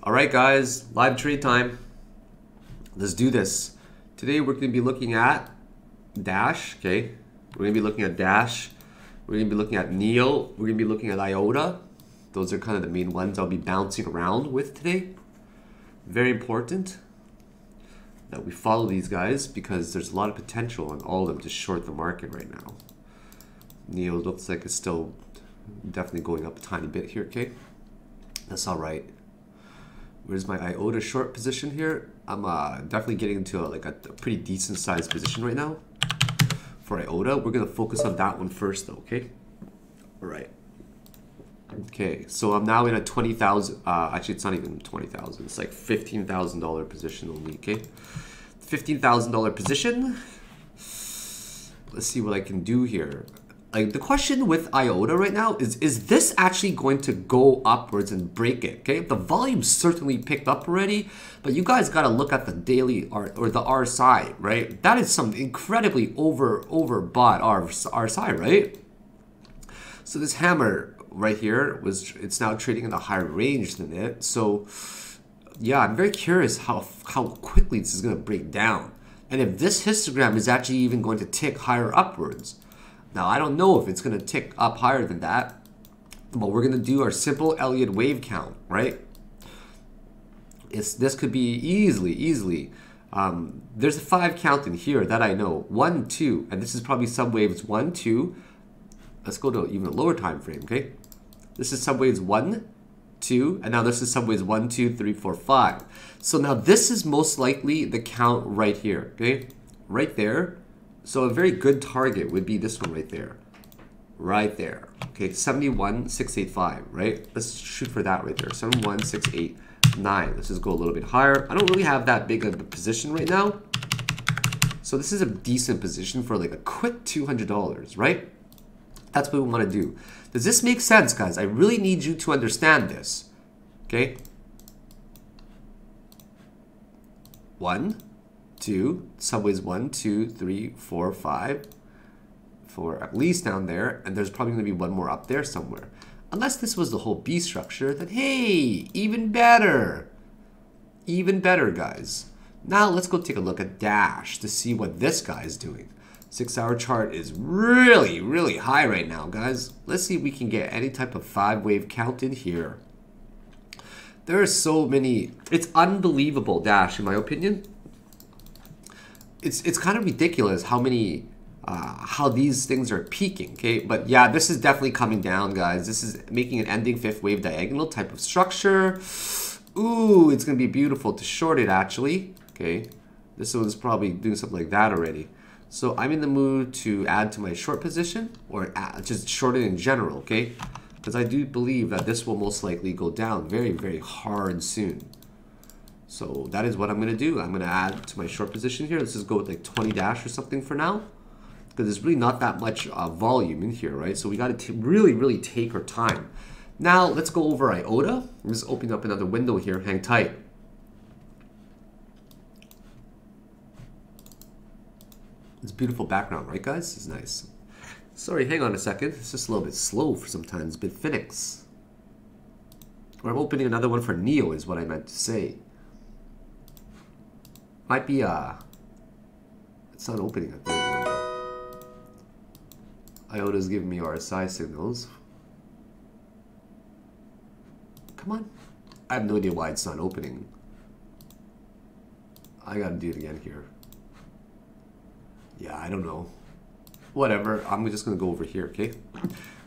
Alright guys, live trade time. Let's do this. Today we're going to be looking at Dash, okay? We're going to be looking at Dash. We're going to be looking at Neo. We're going to be looking at IOTA. Those are kind of the main ones I'll be bouncing around with today. Very important that we follow these guys because there's a lot of potential on all of them to short the market right now. Neo looks like it's still definitely going up a tiny bit here, okay? That's all right. Where's my IOTA short position here? I'm definitely getting into a pretty decent sized position right now for IOTA. We're gonna focus on that one first though, okay? All right. Okay, so I'm now in a 20,000, actually it's not even 20,000, it's like $15,000 position only, okay? $15,000 position. Let's see what I can do here. Like the question with IOTA right now is this actually going to go upwards and break it, okay? The volume certainly picked up already, but you guys got to look at the daily or the RSI, right? That is some incredibly overbought RSI, right? So this hammer right here it's now trading in a higher range than it. So yeah, I'm very curious how quickly this is going to break down. And if this histogram is actually even going to tick higher upwards. Now, I don't know if it's going to tick up higher than that, but we're going to do our simple Elliott wave count, right? This could be easily. There's a 5 count in here that I know. 1, 2, and this is probably subwaves 1, 2. Let's go to even a lower time frame, okay? This is subwaves 1, 2, and now this is subwaves 1, 2, 3, 4, 5. So now this is most likely the count right here, okay? Right there. So a very good target would be this one right there. Right there. Okay, 71,685, right? Let's shoot for that right there. 71,689. Let's just go a little bit higher. I don't really have that big of a position right now. So this is a decent position for like a quick $200, right? That's what we want to do. Does this make sense, guys? I really need you to understand this. Okay? 1, 2, subways 1, 2, 3, 4, 5, 4 at least down there, and there's probably going to be one more up there somewhere. Unless this was the whole B structure, then hey, even better. Even better, guys. Now let's go take a look at Dash to see what this guy is doing. 6-hour chart is really high right now, guys. Let's see if we can get any type of 5-wave count in here. There are so many. It's unbelievable, Dash, in my opinion. It's kind of ridiculous how many how these things are peaking, okay? But yeah, this is definitely coming down, guys. This is making an ending 5th wave diagonal type of structure. Ooh, it's gonna be beautiful to short it actually. Okay, this one's probably doing something like that already. So I'm in the mood to add to my short position or just short it in general, okay? Because I do believe that this will most likely go down very hard soon. So that is what I'm going to do. I'm going to add to my short position here. Let's just go with like 20 Dash or something for now. Because there's really not that much volume in here, right? So we got to really take our time. Now let's go over IOTA. I'm just opening up another window here. Hang tight. It's beautiful background, right guys? It's nice. Sorry, hang on a second. It's just a little bit slow for sometimes, a bit Phoenix. Or I'm opening another one for Neo is what I meant to say. Might be it's not opening a third window. IOTA's giving me RSI signals. Come on. I have no idea why it's not opening. I gotta do it again here. Yeah, I don't know. Whatever, I'm just gonna go over here, okay?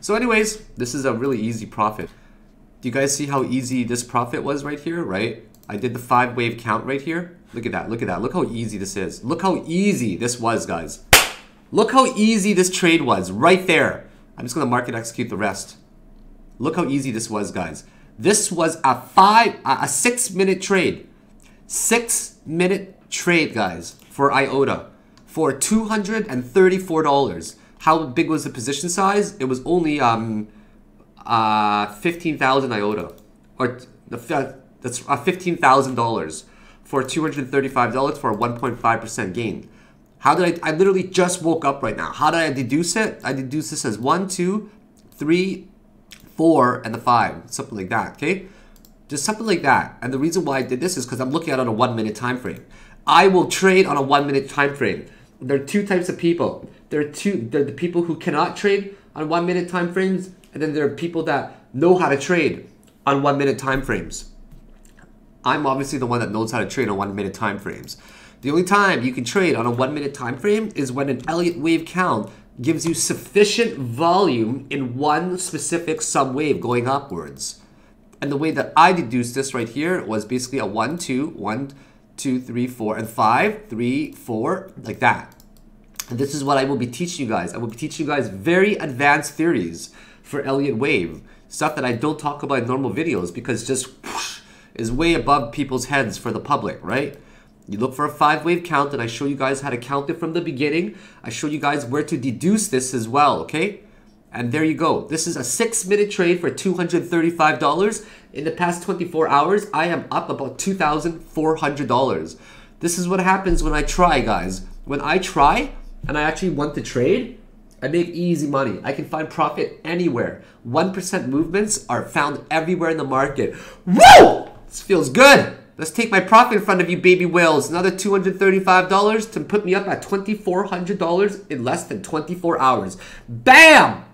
So anyways, this is a really easy profit. Do you guys see how easy this profit was right here, right? I did the 5-wave count right here. Look at that, look at that. Look how easy this is. Look how easy this was, guys. Look how easy this trade was right there. I'm just gonna market execute the rest. Look how easy this was, guys. This was a 6-minute trade. 6-minute trade, guys, for IOTA. For $234. How big was the position size? It was only 15,000 IOTA, or that's $15,000 for $235 for a 1.5% gain. How did I literally just woke up right now. How did I deduce it? I deduce this as 1, 2, 3, 4, and the 5, something like that. Okay. Just something like that. And the reason why I did this is because I'm looking at it on a 1 minute time frame. I will trade on a 1 minute time frame. There are two types of people. There are the people who cannot trade on 1 minute time frames, and then there are people that know how to trade on 1 minute time frames. I'm obviously the one that knows how to trade on 1 minute time frames. The only time you can trade on a 1 minute time frame is when an Elliott wave count gives you sufficient volume in one specific subwave going upwards. And the way that I deduced this right here was basically a 1, 2, 3, 4, and 5, 3, 4, like that. And this is what I will be teaching you guys. I will be teaching you guys very advanced theories for Elliott wave. Stuff that I don't talk about in normal videos because just whoosh, is way above people's heads for the public, right? You look for a 5-wave count and I show you guys how to count it from the beginning. I show you guys where to deduce this as well, okay? And there you go. This is a 6-minute trade for $235. In the past 24 hours, I am up about $2,400. This is what happens when I try, guys. When I try and I actually want to trade, I make easy money. I can find profit anywhere. 1% movements are found everywhere in the market. Woo! This feels good. Let's take my profit in front of you, baby whales. Another $235 to put me up at $2,400 in less than 24 hours. Bam!